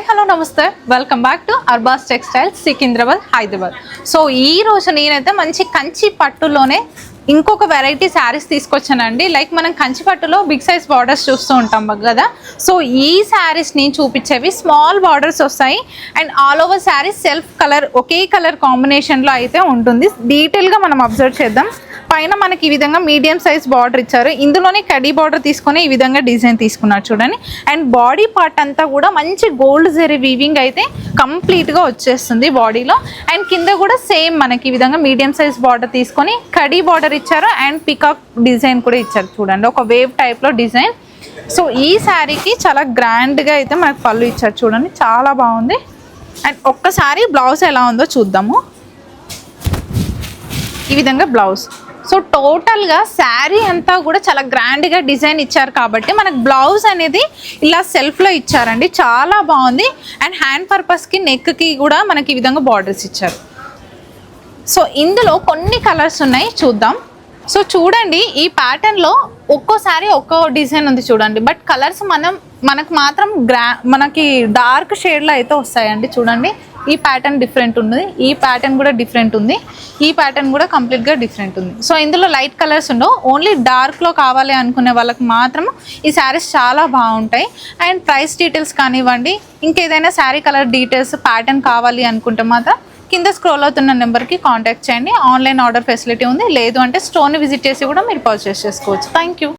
Hi hello నమస్తే welcome back to Arbaz textiles Secunderabad Hyderabad. So ఈ రోజు నేనైతే మంచి కంచి పట్టులోనే ఇంకొక వెరైటీ శారీస్ తీసుకొచ్చానండి. లైక్ మనం కంచి పట్టులో బిగ్ సైజ్ బార్డర్స్ చూస్తూ ఉంటాం కదా. సో ఈ శారీస్ని చూపించేవి స్మాల్ బార్డర్స్ వస్తాయి and all over saris self colour okay colour కాంబినేషన్లో అయితే ఉంటుంది. డీటెయిల్గా మనం అబ్జర్వ్ చేద్దాం. పైన మనకి ఈ విధంగా మీడియం సైజ్ బార్డర్ ఇచ్చారు. ఇందులోనే కడీ బార్డర్ తీసుకొని ఈ విధంగా డిజైన్ తీసుకున్నారు చూడండి. అండ్ బాడీ పార్ట్ అంతా కూడా మంచి గోల్డ్ జరీ వీవింగ్ అయితే కంప్లీట్గా వచ్చేస్తుంది బాడీలో. అండ్ కింద కూడా సేమ్ మనకి ఈ విధంగా మీడియం సైజ్ బార్డర్ తీసుకొని కడీ బార్డర్ ఇచ్చారు అండ్ పికాక్ డిజైన్ కూడా ఇచ్చారు చూడండి, ఒక వేవ్ టైప్లో డిజైన్. సో ఈ శారీకి చాలా గ్రాండ్గా అయితే మనకు పళ్ళు ఇచ్చారు చూడండి, చాలా బాగుంది. అండ్ ఒక్కసారి బ్లౌజ్ ఎలా ఉందో చూద్దాము. ఈ విధంగా బ్లౌజ్. సో టోటల్గా శారీ అంతా కూడా చాలా గ్రాండ్గా డిజైన్ ఇచ్చారు కాబట్టి మనకు బ్లౌజ్ అనేది ఇలా సెల్ఫ్లో ఇచ్చారండి, చాలా బాగుంది. అండ్ హ్యాండ్ పర్పస్కి నెక్కి కూడా మనకి ఈ విధంగా బార్డర్స్ ఇచ్చారు. సో ఇందులో కొన్ని కలర్స్ ఉన్నాయి, చూద్దాం. సో చూడండి, ఈ ప్యాటర్న్లో ఒక్కోసారి ఒక్కో డిజైన్ ఉంది చూడండి. బట్ కలర్స్ మనకు మాత్రం మనకి డార్క్ షేడ్లో అయితే వస్తాయండి చూడండి. ఈ ప్యాటర్న్ డిఫరెంట్ ఉంది, ఈ ప్యాటర్న్ కూడా డిఫరెంట్ ఉంది, ఈ ప్యాటర్న్ కూడా కంప్లీట్గా డిఫరెంట్ ఉంది. సో ఇందులో లైట్ కలర్స్ ఉండవు, ఓన్లీ డార్క్లో కావాలి అనుకునే వాళ్ళకి మాత్రం ఈ శారీస్ చాలా బాగుంటాయి. అండ్ ప్రైస్ డీటెయిల్స్ కానివ్వండి, ఇంకేదైనా శారీ కలర్ డీటెయిల్స్ ప్యాటర్న్ కావాలి అనుకుంటే మాత్రం కింద స్క్రోల్ అవుతున్న నెంబర్కి కాంటాక్ట్ చేయండి. ఆన్లైన్ ఆర్డర్ ఫెసిలిటీ ఉంది, లేదు అంటే స్టోర్ని విజిట్ చేసి కూడా మీరు పర్చేస్ చేసుకోవచ్చు. Thank you.